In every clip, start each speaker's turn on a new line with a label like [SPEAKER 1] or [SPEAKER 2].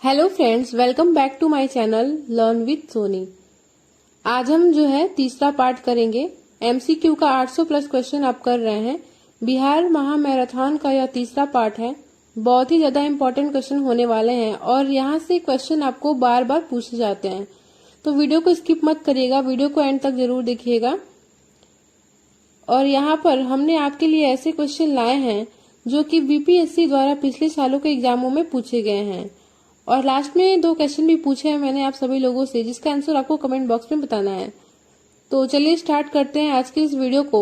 [SPEAKER 1] Hello friends, welcome back to my channel learn with Soni. आज हम जो है तीसरा पार्ट करेंगे। एमसीक्यू का 800 प्लस क्वेश्चन आप कर रहे हैं। बिहार महा मैराथन का यह तीसरा पार्ट है। बहुत ही ज्यादा इम्पोर्टेंट क्वेश्चन होने वाले हैं और यहाँ से क्वेश्चन आपको बार बार पूछे जाते हैं, तो वीडियो को स्किप मत करिएगा, वीडियो को एंड तक जरूर देखिएगा। और यहाँ पर हमने आपके लिए ऐसे क्वेश्चन लाए हैं जो कि बीपीएससी द्वारा पिछले सालों के एग्जामों में पूछे गए हैं। और लास्ट में 2 क्वेश्चन भी पूछे हैं मैंने आप सभी लोगों से, जिसका आंसर आपको कमेंट बॉक्स में बताना है। तो चलिए स्टार्ट करते हैं आज की इस वीडियो को।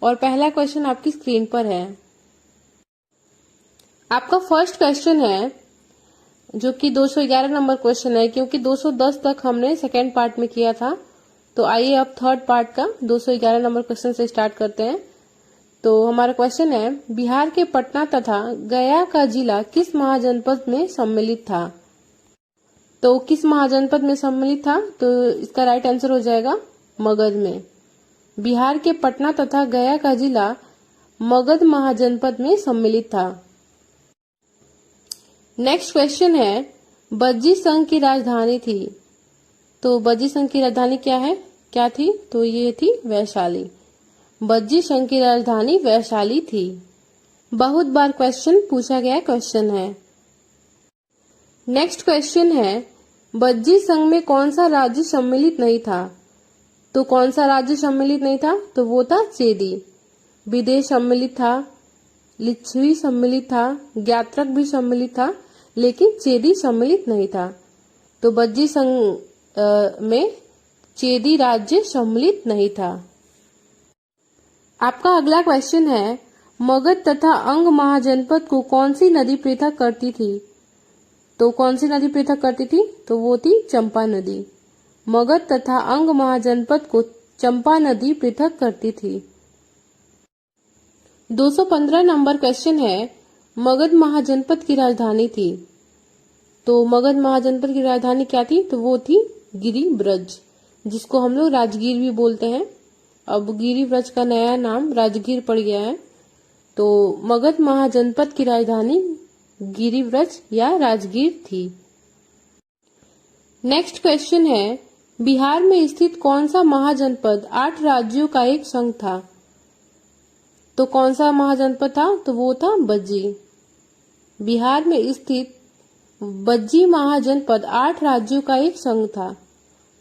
[SPEAKER 1] और पहला क्वेश्चन आपकी स्क्रीन पर है। आपका फर्स्ट क्वेश्चन है जो कि 211 नंबर क्वेश्चन है, क्योंकि 210 तक हमने सेकेंड पार्ट में किया था। तो आइए अब थर्ड पार्ट का 211 नंबर क्वेश्चन से स्टार्ट करते हैं। तो हमारा क्वेश्चन है, बिहार के पटना तथा गया का जिला किस महाजनपद में सम्मिलित था? तो किस महाजनपद में सम्मिलित था? तो इसका राइट आंसर हो जाएगा मगध में। बिहार के पटना तथा गया का जिला मगध महाजनपद में सम्मिलित था। नेक्स्ट क्वेश्चन है, बज्जी संघ की राजधानी थी। तो बज्जी संघ की राजधानी क्या थी? तो ये थी वैशाली। बज्जी संघ की राजधानी वैशाली थी। बहुत बार क्वेश्चन पूछा गया क्वेश्चन है। नेक्स्ट क्वेश्चन है, बज्जी संघ में कौन सा राज्य सम्मिलित नहीं था? तो कौन सा राज्य सम्मिलित नहीं था? तो वो था चेदी। विदेश सम्मिलित था, लिच्छवी सम्मिलित था, ज्ञात्रक भी सम्मिलित था, लेकिन चेदी सम्मिलित नहीं था। तो बज्जी संघ में चेदी राज्य सम्मिलित नहीं था। आपका अगला क्वेश्चन है, मगध तथा अंग महाजनपद को कौन सी नदी पृथक करती थी? तो कौन सी नदी पृथक करती थी? तो वो थी चंपा नदी। मगध तथा अंग महाजनपद को चंपा नदी पृथक करती थी। 215 नंबर क्वेश्चन है, मगध महाजनपद की राजधानी थी। तो मगध महाजनपद की राजधानी क्या थी? तो वो थी गिरिब्रज, जिसको हम लोग राजगीर भी बोलते हैं। अब गिरिब्रज का नया नाम राजगीर पड़ गया है। तो मगध महाजनपद की राजधानी गिरिब्रज या राजगीर थी। नेक्स्ट क्वेश्चन है, बिहार में स्थित कौन सा महाजनपद 8 राज्यों का एक संघ था? तो कौन सा महाजनपद था? तो वो था बज्जी। बिहार में स्थित बज्जी महाजनपद 8 राज्यों का एक संघ था।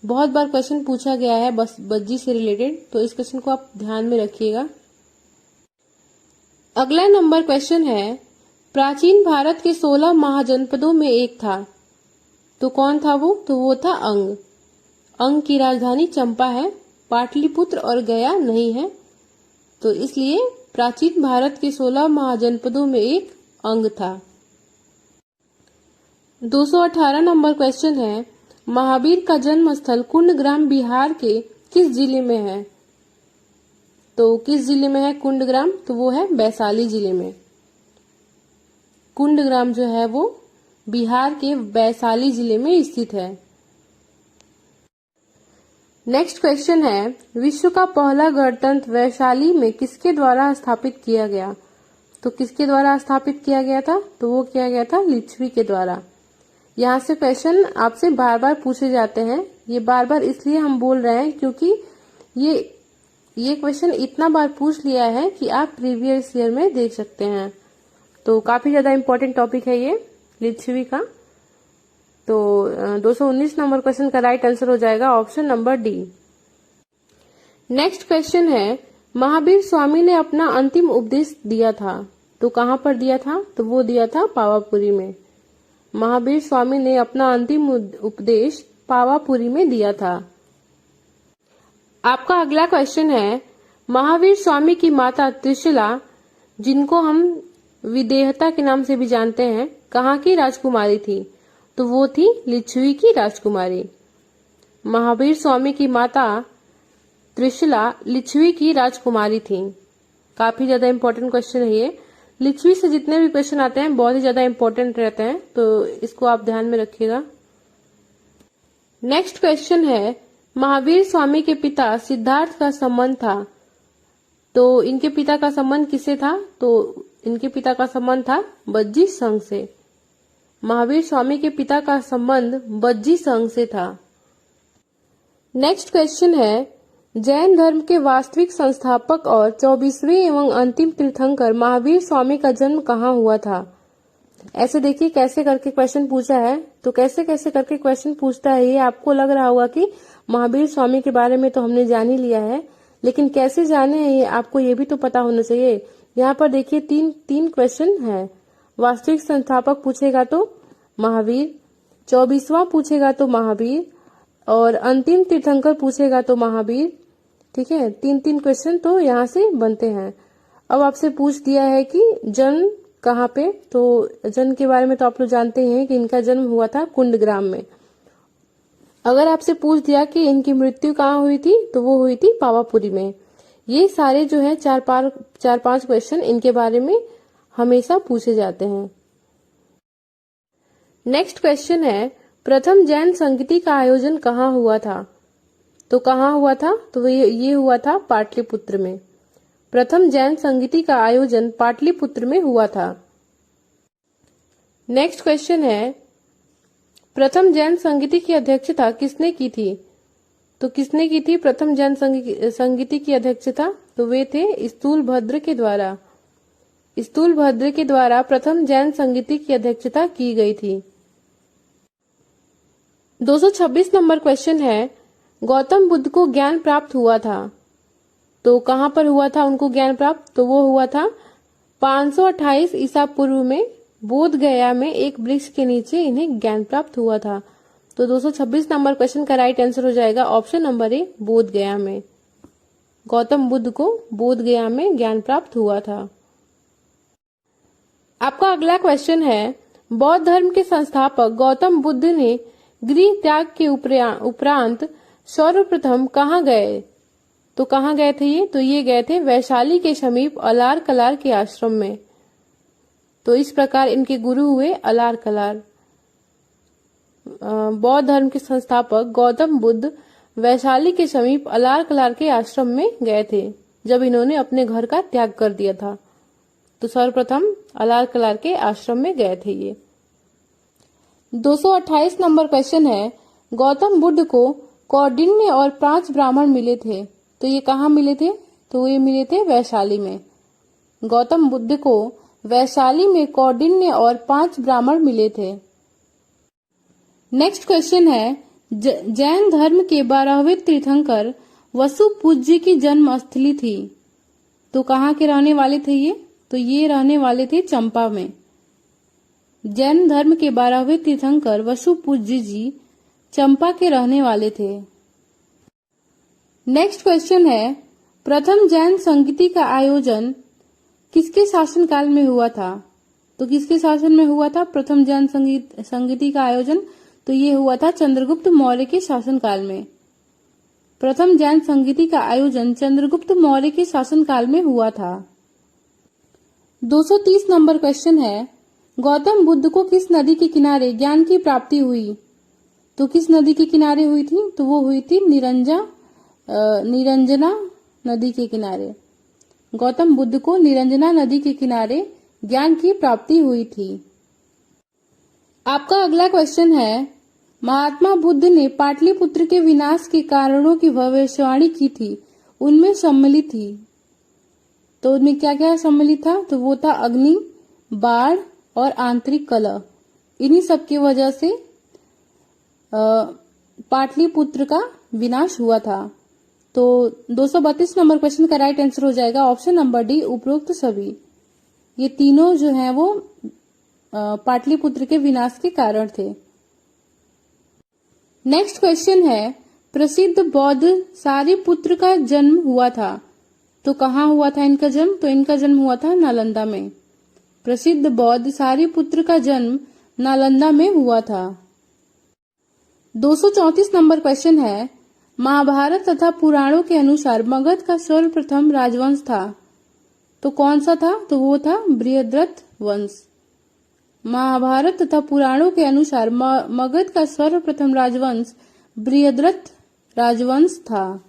[SPEAKER 1] बहुत बार क्वेश्चन पूछा गया है बस बज्जी से रिलेटेड, तो इस क्वेश्चन को आप ध्यान में रखिएगा। अगला नंबर क्वेश्चन है, प्राचीन भारत के 16 महाजनपदों में एक था। तो कौन था वो? तो वो था अंग। अंग की राजधानी चंपा है, पाटलिपुत्र और गया नहीं है। तो इसलिए प्राचीन भारत के 16 महाजनपदों में एक अंग था। 218 नंबर क्वेश्चन है, महावीर का जन्म स्थल कुंडग्राम बिहार के किस जिले में है? तो किस जिले में है कुंडग्राम? तो वो है वैशाली जिले में। कुंडग्राम जो है वो बिहार के वैशाली जिले में स्थित है। नेक्स्ट क्वेश्चन है, विश्व का पहला गणतंत्र वैशाली में किसके द्वारा स्थापित किया गया? तो किसके द्वारा स्थापित किया गया था? तो वो किया गया था लिच्छवी के द्वारा। यहाँ से क्वेश्चन आपसे बार बार पूछे जाते हैं। ये बार बार इसलिए हम बोल रहे हैं क्योंकि ये क्वेश्चन इतना बार पूछ लिया है कि आप प्रीवियस ईयर में देख सकते हैं। तो काफी ज्यादा इम्पोर्टेंट टॉपिक है ये लिच्छवी का। तो 219 नंबर क्वेश्चन का राइट आंसर हो जाएगा option number D. Next question है, महावीर स्वामी ने अपना अंतिम उपदेश दिया था। तो कहाँ पर दिया था? तो वो दिया था पावापुरी में। महावीर स्वामी ने अपना अंतिम उपदेश पावापुरी में दिया था। आपका अगला क्वेश्चन है, महावीर स्वामी की माता त्रिशला, जिनको हम विदेहता के नाम से भी जानते हैं, कहाँ की राजकुमारी थी? तो वो थी लिच्छवी की राजकुमारी। महावीर स्वामी की माता त्रिशला लिच्छवी की राजकुमारी थी। काफी ज्यादा इम्पोर्टेंट क्वेश्चन है ये। लिच्छवी से जितने भी क्वेश्चन आते हैं बहुत ही ज्यादा इम्पोर्टेंट रहते हैं, तो इसको आप ध्यान में रखिएगा। नेक्स्ट क्वेश्चन है, महावीर स्वामी के पिता सिद्धार्थ का संबंध था। तो इनके पिता का संबंध किससे था? तो इनके पिता का संबंध था बज्जी संघ से। महावीर स्वामी के पिता का संबंध बज्जी संघ से था। नेक्स्ट क्वेश्चन है, जैन धर्म के वास्तविक संस्थापक और 24वें एवं अंतिम तीर्थंकर महावीर स्वामी का जन्म कहाँ हुआ था। ऐसे देखिए कैसे करके क्वेश्चन पूछा है, तो कैसे कैसे करके क्वेश्चन पूछता है। ये आपको लग रहा होगा कि महावीर स्वामी के बारे में तो हमने जान ही लिया है, लेकिन कैसे जाने हैं ये आपको ये भी तो पता होना चाहिए। यहाँ पर देखिए तीन क्वेश्चन है। वास्तविक संस्थापक पूछेगा तो महावीर, 24वां पूछेगा तो महावीर, और अंतिम तीर्थंकर पूछेगा तो महावीर। ठीक है, तीन क्वेश्चन तो यहाँ से बनते हैं। अब आपसे पूछ दिया है कि जन्म कहाँ पे, तो जन्म के बारे में तो आप लोग जानते हैं कि इनका जन्म हुआ था कुंडग्राम में। अगर आपसे पूछ दिया कि इनकी मृत्यु कहाँ हुई थी, तो वो हुई थी पावापुरी में। ये सारे जो है चार पांच क्वेश्चन इनके बारे में हमेशा पूछे जाते हैं। नेक्स्ट क्वेश्चन है, प्रथम जैन संगीति का आयोजन कहाँ हुआ था। तो कहाँ हुआ था, तो ये हुआ था पाटलिपुत्र में। प्रथम जैन संगीति का आयोजन पाटलिपुत्र में हुआ था। नेक्स्ट क्वेश्चन है, प्रथम जैन संगीति की अध्यक्षता किसने की थी। तो किसने की थी प्रथम जैन संगीति की अध्यक्षता, तो वे थे स्थूलभद्र के द्वारा। स्थूलभद्र के द्वारा प्रथम जैन संगीति की अध्यक्षता की गई थी। 226 नंबर क्वेश्चन है, गौतम बुद्ध को ज्ञान प्राप्त हुआ था। तो कहाँ पर हुआ था उनको ज्ञान प्राप्त, तो वो हुआ था 528 ईसा पूर्व में बोध गया में एक वृक्ष के नीचे इन्हें ज्ञान प्राप्त हुआ था। तो 226 नंबर क्वेश्चन का राइट आंसर हो जाएगा ऑप्शन नंबर ए, बोध गया में। गौतम बुद्ध को बोध गया में ज्ञान प्राप्त हुआ था। आपका अगला क्वेश्चन है, बौद्ध धर्म के संस्थापक गौतम बुद्ध ने गृह त्याग के उपरांत सर्वप्रथम कहाँ गए। तो कहाँ गए थे ये, तो ये गए थे वैशाली के समीप अलार कलार के आश्रम में। तो इस प्रकार इनके गुरु हुए अलार कलार। बौद्ध धर्म के संस्थापक गौतम बुद्ध वैशाली के समीप अलार कलार के आश्रम में गए थे जब इन्होंने अपने घर का त्याग कर दिया था। तो सर्वप्रथम अलार कलार के आश्रम में गए थे ये। 228 नंबर क्वेश्चन है, गौतम बुद्ध को कौंडिन्य और 5 ब्राह्मण मिले थे। तो ये कहाँ मिले थे, तो ये मिले थे वैशाली में। गौतम बुद्ध को वैशाली में कौंडिन्य और 5 ब्राह्मण मिले थे। नेक्स्ट क्वेश्चन है, जैन धर्म के 12वें तीर्थंकर वसु पूज्य की जन्म स्थली थी। तो कहाँ के रहने वाले थे ये, तो ये रहने वाले थे चंपा में। जैन धर्म के 12वें तीर्थंकर वसु पूज्य जी चंपा के रहने वाले थे। नेक्स्ट क्वेश्चन है, प्रथम जैन संगीति का आयोजन किसके शासनकाल में हुआ था। तो किसके शासन में हुआ था प्रथम जैन संगीति का आयोजन, तो ये हुआ था चंद्रगुप्त मौर्य के शासनकाल में। प्रथम जैन संगीति का आयोजन चंद्रगुप्त मौर्य के शासनकाल में हुआ था। 230 नंबर क्वेश्चन है, गौतम बुद्ध को किस नदी के किनारे ज्ञान की प्राप्ति हुई। तो किस नदी के किनारे हुई थी, तो वो हुई थी निरंजना नदी के किनारे। गौतम बुद्ध को निरंजना नदी के किनारे ज्ञान की प्राप्ति हुई थी। आपका अगला क्वेश्चन है, महात्मा बुद्ध ने पाटलिपुत्र के विनाश के कारणों की भविष्यवाणी की थी, उनमें सम्मिलित थी। तो उनमें क्या क्या सम्मिलित था, तो वो था अग्नि, बाढ़ और आंतरिक कलह। इन्हीं सब की वजह से पाटलिपुत्र का विनाश हुआ था। तो 232 नंबर क्वेश्चन का राइट आंसर हो जाएगा ऑप्शन नंबर डी, उपरोक्त सभी। ये तीनों जो हैं वो पाटलिपुत्र के विनाश के कारण थे। नेक्स्ट क्वेश्चन है, प्रसिद्ध बौद्ध सारिपुत्र का जन्म हुआ था। तो कहाँ हुआ था इनका जन्म, तो इनका जन्म हुआ था नालंदा में। प्रसिद्ध बौद्ध सारिपुत्र का जन्म नालंदा में हुआ था। 234 नंबर क्वेश्चन है, महाभारत तथा पुराणों के अनुसार मगध का सर्वप्रथम राजवंश था। तो कौन सा था, तो वो था बृहद्रथ वंश। महाभारत तथा पुराणों के अनुसार मगध का सर्वप्रथम राजवंश बृहद्रथ राजवंश था।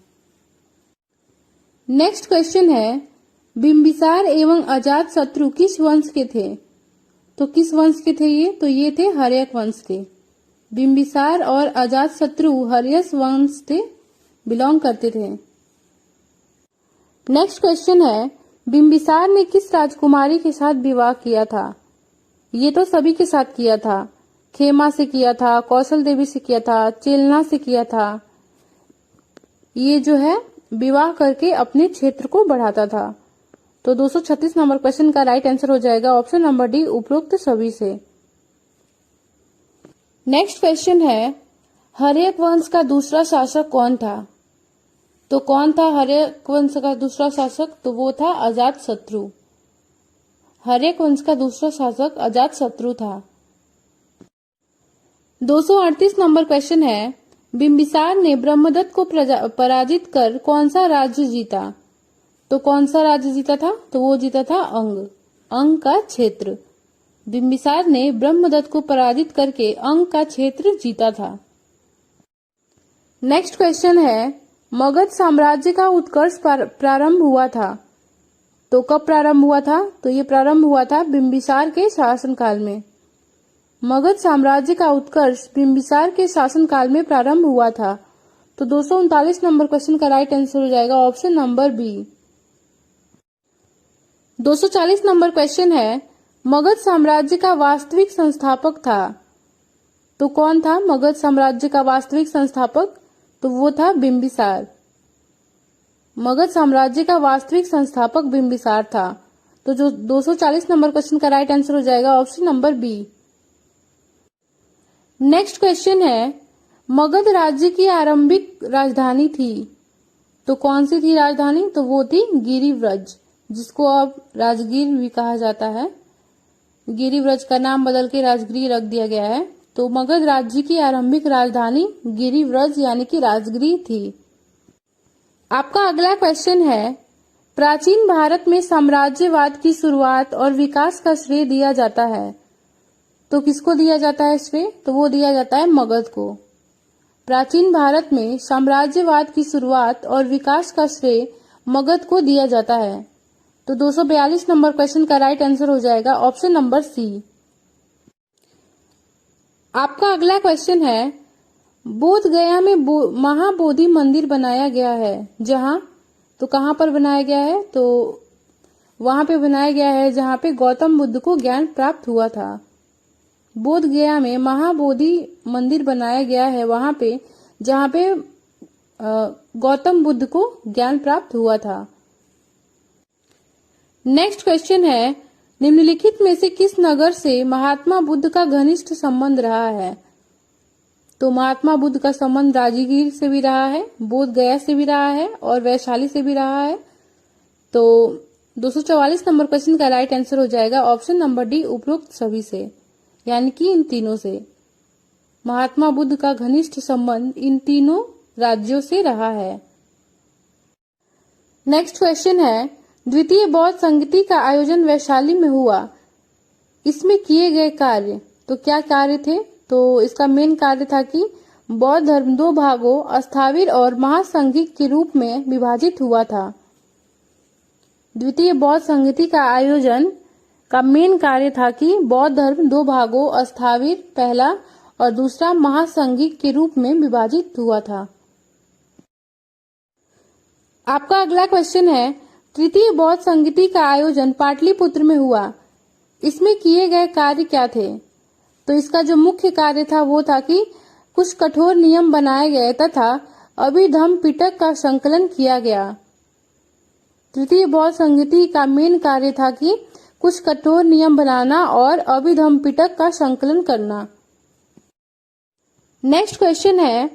[SPEAKER 1] नेक्स्ट क्वेश्चन है, बिंबिसार एवं अजात शत्रु किस वंश के थे। तो किस वंश के थे ये? तो ये थे हर्यक वंश के। बिंबिसार और अजातशत्रु हर्यक वंश से बिलोंग करते थे। नेक्स्ट क्वेश्चन है, बिंबिसार ने किस राजकुमारी के साथ विवाह किया था? ये तो सभी के साथ किया था। खेमा से किया था, कौशल देवी से किया था, चेलना से किया था। ये जो है विवाह करके अपने क्षेत्र को बढ़ाता था। तो 236 नंबर क्वेश्चन का राइट आंसर हो जाएगा ऑप्शन नंबर डी, उपरोक्त सभी से। नेक्स्ट क्वेश्चन है, हर्यक वंश का दूसरा शासक कौन था? तो कौन था हर्यक वंश का दूसरा शासक? तो वो था अजातशत्रु। हर्यक वंश का दूसरा शासक अजातशत्रु था। 238 नंबर क्वेश्चन है, बिंबिसार ने ब्रह्मदत्त को पराजित कर कौन सा राज्य जीता? तो कौन सा राज्य जीता था? तो वो जीता था अंग का क्षेत्र। बिंबिसार ने ब्रह्मदत्त को पराजित करके अंग का क्षेत्र जीता था। नेक्स्ट क्वेश्चन है, मगध साम्राज्य का उत्कर्ष प्रारंभ हुआ था। तो कब प्रारंभ हुआ था? तो ये प्रारंभ हुआ था बिंबिसार के शासनकाल में। मगध साम्राज्य का उत्कर्ष बिंबिसार के शासनकाल में प्रारंभ हुआ था। तो 239 नंबर क्वेश्चन का राइट आंसर हो जाएगा option number B. 240 number question है, मगध साम्राज्य का वास्तविक संस्थापक था। तो कौन था मगध साम्राज्य का वास्तविक संस्थापक? तो वो था बिंबिसार। मगध साम्राज्य का वास्तविक संस्थापक बिंबिसार था। तो जो 240 नंबर क्वेश्चन का राइट आंसर हो जाएगा option number B. Next question है, मगध राज्य की आरंभिक राजधानी थी। तो कौन सी थी राजधानी? तो वो थी गिरिव्रज, जिसको अब राजगीर भी कहा जाता है। गिरिव्रज का नाम बदल के राजगिरी रख दिया गया है। तो मगध राज्य की आरंभिक राजधानी गिरिव्रज यानी कि राजगिरी थी। आपका अगला क्वेश्चन है, प्राचीन भारत में साम्राज्यवाद की शुरुआत और विकास का श्रेय दिया जाता है। तो किसको दिया जाता है श्रेय? तो वो दिया जाता है मगध को। प्राचीन भारत में साम्राज्यवाद की शुरुआत और विकास का श्रेय मगध को दिया जाता है। तो 242 नंबर क्वेश्चन का राइट आंसर हो जाएगा ऑप्शन नंबर सी। आपका अगला क्वेश्चन है, बोध गया में महाबोधि मंदिर बनाया गया है जहां? तो कहां पर बनाया गया है? तो वहां पे बनाया गया है जहां पे गौतम बुद्ध को ज्ञान प्राप्त हुआ था। बोध गया में महाबोधि मंदिर बनाया गया है वहां पे जहां पे गौतम बुद्ध को ज्ञान प्राप्त हुआ था। नेक्स्ट क्वेश्चन है, निम्नलिखित में से किस नगर से महात्मा बुद्ध का घनिष्ठ संबंध रहा है? तो महात्मा बुद्ध का संबंध राजगीर से भी रहा है, बोध गया से भी रहा है और वैशाली से भी रहा है। तो 244 नंबर क्वेश्चन का राइट आंसर हो जाएगा ऑप्शन नंबर डी, उपरोक्त सभी से, यानी कि इन तीनों से। महात्मा बुद्ध का घनिष्ठ संबंध इन तीनों राज्यों से रहा है। नेक्स्ट क्वेश्चन है, द्वितीय बौद्ध संगति का आयोजन वैशाली में हुआ। इसमें किए गए कार्य? तो क्या कार्य थे? तो इसका मेन कार्य था कि बौद्ध धर्म दो भागों स्थाविर और महासंघिक के रूप में विभाजित हुआ था। द्वितीय बौद्ध संगति का आयोजन का मेन कार्य था कि बौद्ध धर्म दो भागों स्थाविर पहला और दूसरा महासंघिक के रूप में विभाजित हुआ था। आपका अगला क्वेश्चन है, तृतीय बौद्ध संगति का आयोजन पाटलिपुत्र में हुआ। इसमें किए गए कार्य क्या थे? तो इसका जो मुख्य कार्य था वो था कि कुछ कठोर नियम बनाए गए तथा अभिधम्म पिटक का संकलन किया गया। तृतीय बौद्ध संगति का मेन कार्य था कि कुछ कठोर नियम बनाना और अभिधम्म पिटक का संकलन करना। नेक्स्ट क्वेश्चन है,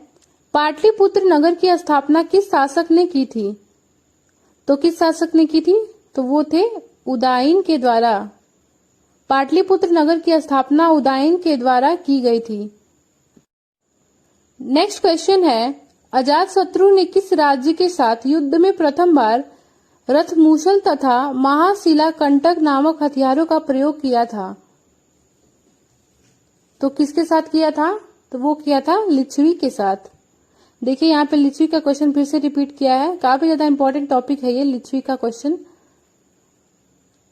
[SPEAKER 1] पाटलिपुत्र नगर की स्थापना किस शासक ने की थी? तो किस शासक ने की थी? तो वो थे उदयन के द्वारा। पाटलिपुत्र नगर की स्थापना उदयन के द्वारा की गई थी। नेक्स्ट क्वेश्चन है, अजातशत्रु ने किस राज्य के साथ युद्ध में प्रथम बार रथमूसल तथा महाशिला कंटक नामक हथियारों का प्रयोग किया था? तो किसके साथ किया था? तो वो किया था लिच्छवी के साथ। देखिए यहाँ पे लिच्छवी का क्वेश्चन फिर से रिपीट किया है, काफी ज्यादा इंपॉर्टेंट टॉपिक है ये लिच्छवी का क्वेश्चन।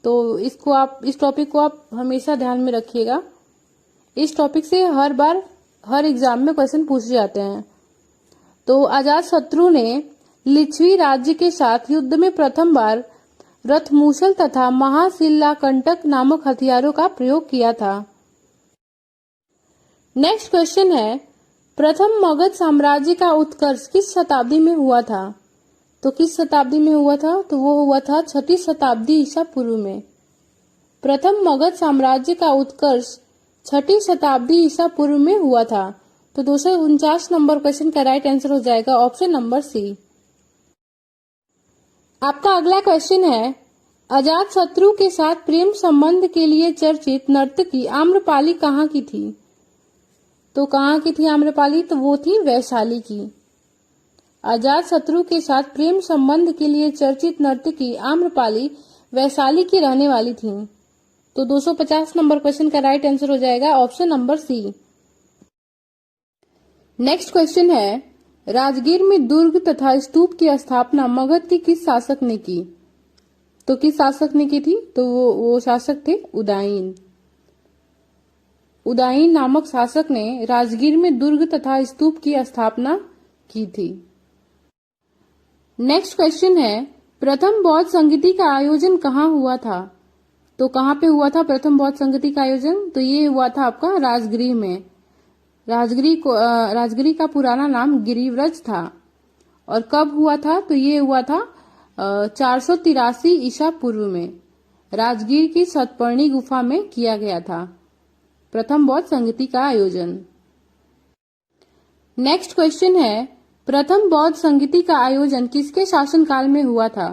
[SPEAKER 1] तो इस टॉपिक को आप हमेशा ध्यान में रखिएगा। इस टॉपिक से हर बार हर एग्जाम में क्वेश्चन पूछे जाते हैं। तो अजातशत्रु ने लिच्छवी राज्य के साथ युद्ध में प्रथम बार रथमूसल तथा महाशिलाकंटक नामक हथियारों का प्रयोग किया था। नेक्स्ट क्वेश्चन है, प्रथम मगध साम्राज्य का उत्कर्ष किस शताब्दी में हुआ था? तो किस शताब्दी में हुआ था? तो वो हुआ था 6ठी शताब्दी ईसा पूर्व में। प्रथम मगध साम्राज्य का उत्कर्ष 6ठी शताब्दी ईसा पूर्व में हुआ था। तो 249 नंबर क्वेश्चन का राइट आंसर हो जाएगा ऑप्शन नंबर सी। आपका अगला क्वेश्चन है, अजातशत्रु के साथ प्रेम संबंध के लिए चर्चित नर्तकी आम्रपाली कहाँ की थी? तो कहाँ की थी आम्रपाली? तो वो थी वैशाली की। अजातशत्रु के साथ प्रेम संबंध के लिए चर्चित नर्तकी आम्रपाली वैशाली की रहने वाली थी। तो 250 नंबर क्वेश्चन का राइट आंसर हो जाएगा option number C. Next question है, राजगीर में दुर्ग तथा स्तूप की स्थापना मगध के किस शासक ने की? तो किस शासक ने की थी? तो वो शासक थे उदयन। उदयन नामक शासक ने राजगीर में दुर्ग तथा स्तूप की स्थापना की थी। नेक्स्ट क्वेश्चन है, प्रथम बौद्ध संगीति का आयोजन कहाँ हुआ था? तो कहाँ पे हुआ था प्रथम बौद्ध संगीति का आयोजन? तो ये हुआ था आपका राजगीर में। राजगिरी का पुराना नाम गिरिव्रज था। और कब हुआ था? तो ये हुआ था 483 ईसा पूर्व में राजगीर की सतपर्णी गुफा में किया गया था प्रथम बौद्ध संगीति का आयोजन। नेक्स्ट क्वेश्चन है, प्रथम बौद्ध संगीति का आयोजन किसके शासनकाल में हुआ था?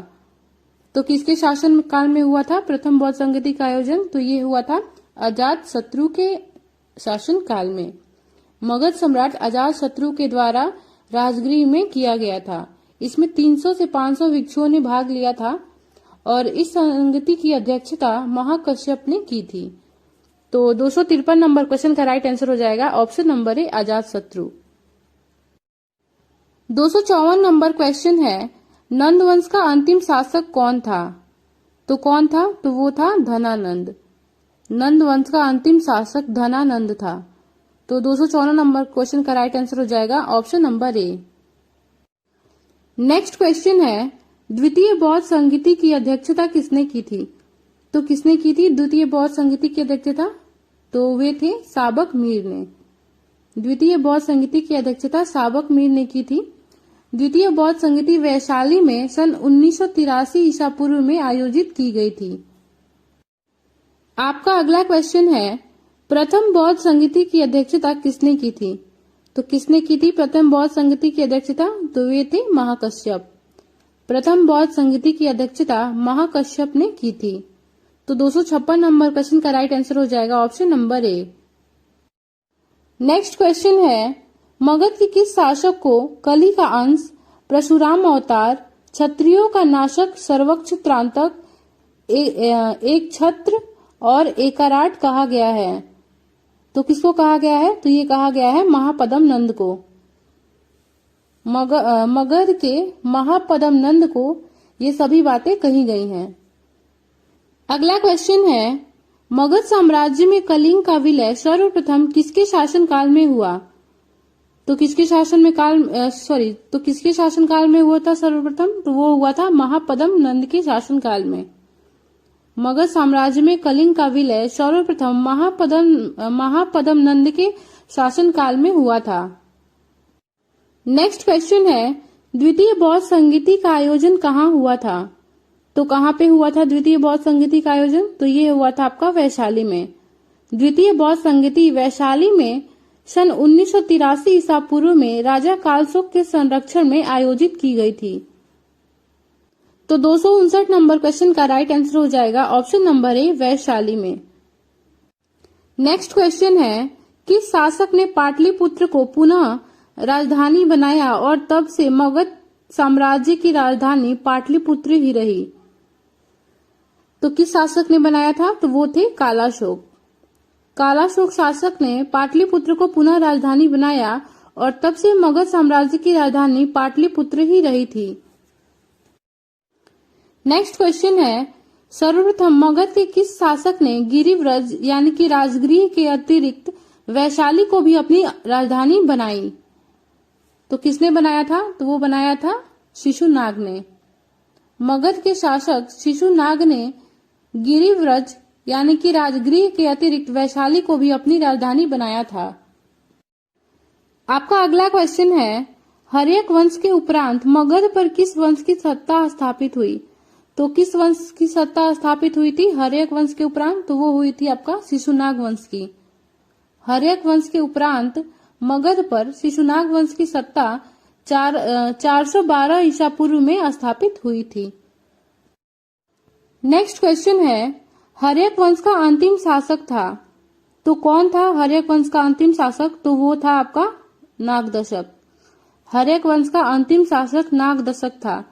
[SPEAKER 1] तो किसके शासनकाल में हुआ था प्रथम बौद्ध संगीति का आयोजन? तो ये हुआ था अजातशत्रु के शासनकाल में। मगध सम्राट अजातशत्रु के द्वारा राजगीर में किया गया था। इसमें 300 से 500 भिक्षुओं ने भाग लिया था और इस संगीति की अध्यक्षता महाकश्यप ने की थी। तो 253 नंबर क्वेश्चन का राइट आंसर हो जाएगा option number A Ajatashatru. 254 number question है, नंद वंश का अंतिम शासक कौन था? तो कौन था? तो वो था धनानंद। नंद वंश का अंतिम शासक धनानंद था। तो 254 नंबर क्वेश्चन का राइट आंसर हो जाएगा option number A. Next question है, द्वितीय बौद्ध संगीति की अध्यक्षता किसने की थी? तो किसने की थी द्वितीय बौद्ध संगीति की अध्यक्षता? तो वे थे साबक मीर ने। द्वितीय बौद्ध संगीति की अध्यक्षता साबक मीर ने की थी। द्वितीय बौद्ध संगीति वैशाली में सन 1983 ईसा पूर्व में आयोजित की गई थी। आपका अगला क्वेश्चन है, प्रथम बौद्ध संगीति की अध्यक्षता किसने की थी? तो किसने की थी प्रथम बौद्ध संगीति की अध्यक्षता? तो वे थे महाकश्यप। प्रथम बौद्ध संगीति की अध्यक्षता महाकश्यप ने की थी। तो 256 नंबर क्वेश्चन का राइट आंसर हो जाएगा option number A. Next question है, मगध के किस शासक को कली का अंश, परशुराम अवतार, क्षत्रियों का नाशक, सर्वक्ष त्रांतक, एक छत्र और एकाराट कहा गया है? तो किसको कहा गया है? तो ये कहा गया है महापद्म नंद को। मगध के महापद्म नंद को ये सभी बातें कही गई हैं। अगला क्वेश्चन है, मगध साम्राज्य में कलिंग का विलय सर्वप्रथम किसके शासनकाल में हुआ? तो किसके शासनकाल में हुआ था सर्वप्रथम? तो वो हुआ था महापद्म नंद के शासनकाल में। मगध साम्राज्य में कलिंग का विलय सर्वप्रथम महापद्म नंद के शासनकाल में हुआ था। नेक्स्ट क्वेश्चन है, द्वितीय बौद्ध संगीति का आयोजन कहाँ हुआ था? तो कहाँ पे हुआ था द्वितीय बौद्ध संगीति का आयोजन? तो ये हुआ था आपका वैशाली में। द्वितीय बौद्ध संगीति वैशाली में सन 1983 ईसा पूर्व में राजा कालशोक के संरक्षण में आयोजित की गई थी। तो 259 नंबर क्वेश्चन का राइट आंसर हो जाएगा ऑप्शन नंबर ए वैशाली में। नेक्स्ट क्वेश्चन है, किस शासक ने पाटलिपुत्र को पुनः राजधानी बनाया और तब से मगध साम्राज्य की राजधानी पाटलिपुत्र ही रही? तो किस शासक ने बनाया था? तो वो थे कालाशोक। कालाशोक शासक ने पाटलिपुत्र को पुनः राजधानी बनाया और तब से मगध साम्राज्य की राजधानी पाटलिपुत्र ही रही थी। नेक्स्ट क्वेश्चन है, सर्वप्रथम मगध के किस शासक ने गिरिव्रज यानी कि राजगृह के अतिरिक्त वैशाली को भी अपनी राजधानी बनाई? तो किसने बनाया था? तो वो बनाया था शिशुनाग ने। मगध के शासक शिशुनाग ने गिरिव्रज यानी कि राजगृह के अतिरिक्त वैशाली को भी अपनी राजधानी बनाया था। आपका अगला क्वेश्चन है, हर्यक वंश के उपरांत मगध पर किस वंश की सत्ता स्थापित हुई? तो किस वंश की सत्ता स्थापित हुई थी हर्यक वंश के उपरांत? तो वो हुई थी आपका शिशुनाग वंश की। हर्यक वंश के उपरांत मगध पर शिशुनाग वंश की सत्ता 412 ईसा पूर्व में स्थापित हुई थी। नेक्स्ट क्वेश्चन है, हर्यक वंश का अंतिम शासक था तो कौन था हर्यक वंश का अंतिम शासक? तो वो था आपका नागदशक। हर्यक वंश का अंतिम शासक नागदशक था।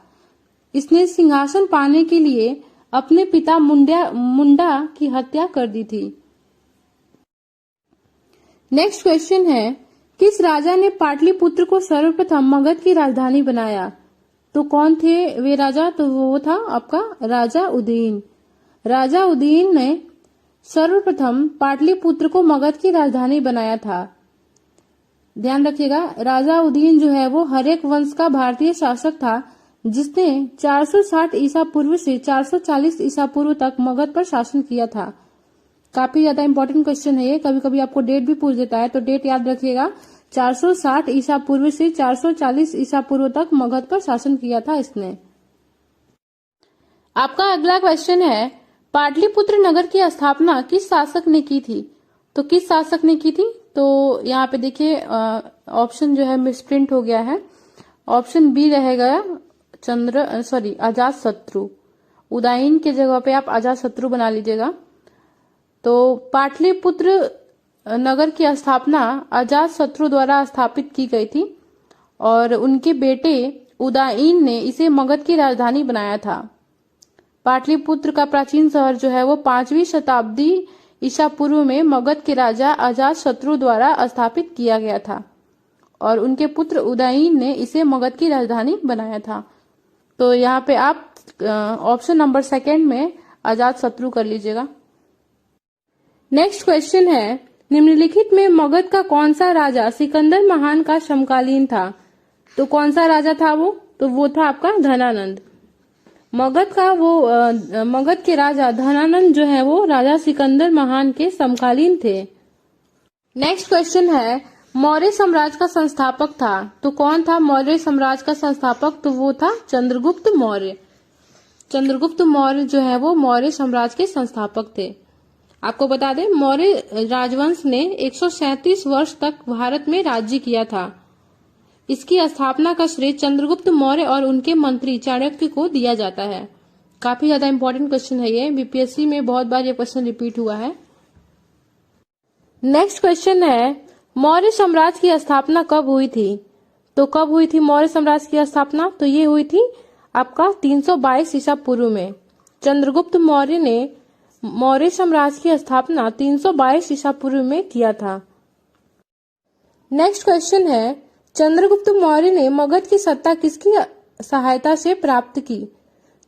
[SPEAKER 1] इसने सिंहासन पाने के लिए अपने पिता मुंडा की हत्या कर दी थी। नेक्स्ट क्वेश्चन है, किस राजा ने पाटलिपुत्र को सर्वप्रथम मगध की राजधानी बनाया? तो कौन थे वे राजा? तो वो था आपका राजा उदयन। राजा उदयन ने सर्वप्रथम पाटलिपुत्र को मगध की राजधानी बनाया था। ध्यान रखिएगा, राजा उदयन जो है वो हर्यक वंश का भारतीय शासक था जिसने 460 ईसा पूर्व से 440 ईसा पूर्व तक मगध पर शासन किया था। काफी ज्यादा इंपॉर्टेंट क्वेश्चन है ये, कभी कभी आपको डेट भी पूछ देता है, तो डेट याद रखिएगा। 460 ईसा पूर्व से 440 ईसा पूर्व तक मगध पर शासन किया था इसने। आपका अगला क्वेश्चन है, पाटलिपुत्र नगर की स्थापना किस शासक ने की थी? तो किस शासक ने की थी? तो यहाँ पे देखिए ऑप्शन जो है मिसप्रिंट हो गया है। ऑप्शन बी रहेगा अजात शत्रु। उदयन के जगह पे आप अजात शत्रु बना लीजिएगा। तो पाटलिपुत्र नगर की स्थापना अजात शत्रु द्वारा स्थापित की गई थी और उनके बेटे उदयन ने इसे मगध की राजधानी बनाया था। पाटलिपुत्र का प्राचीन शहर जो है वो 5वीं शताब्दी ईसा पूर्व में मगध के राजा अजात शत्रु द्वारा स्थापित किया गया था और उनके पुत्र उदयन ने इसे मगध की राजधानी बनाया था। तो यहाँ पे आप ऑप्शन नंबर 2 में अजात शत्रु कर लीजिएगा। नेक्स्ट क्वेश्चन है, निम्नलिखित में मगध का कौन सा राजा सिकंदर महान का समकालीन था? तो कौन सा राजा था वो? तो वो था आपका धनानंद। मगध के राजा धनानंद जो है वो राजा सिकंदर महान के समकालीन थे। नेक्स्ट क्वेश्चन है, मौर्य साम्राज्य का संस्थापक था तो कौन था मौर्य साम्राज्य का संस्थापक? तो वो था चंद्रगुप्त मौर्य। चंद्रगुप्त मौर्य जो है वो मौर्य साम्राज्य के संस्थापक थे। आपको बता दें, मौर्य राजवंश ने 137 वर्ष तक भारत में राज्य किया था। इसकी स्थापना का श्रेय चंद्रगुप्त मौर्य और उनके मंत्री चाणक्य को दिया जाता है। काफी ज्यादा इंपॉर्टेंट क्वेश्चन है ये, बीपीएससी में बहुत बार ये क्वेश्चन रिपीट हुआ है। नेक्स्ट क्वेश्चन है, मौर्य साम्राज्य की स्थापना कब हुई थी? तो कब हुई थी मौर्य साम्राज्य की स्थापना? तो ये हुई थी आपका 322 ईसा पूर्व में। चंद्रगुप्त मौर्य ने मौर्य साम्राज्य की स्थापना 322 ईसा पूर्व में किया था। नेक्स्ट क्वेश्चन है, चंद्रगुप्त मौर्य ने मगध की सत्ता किसकी सहायता से प्राप्त की?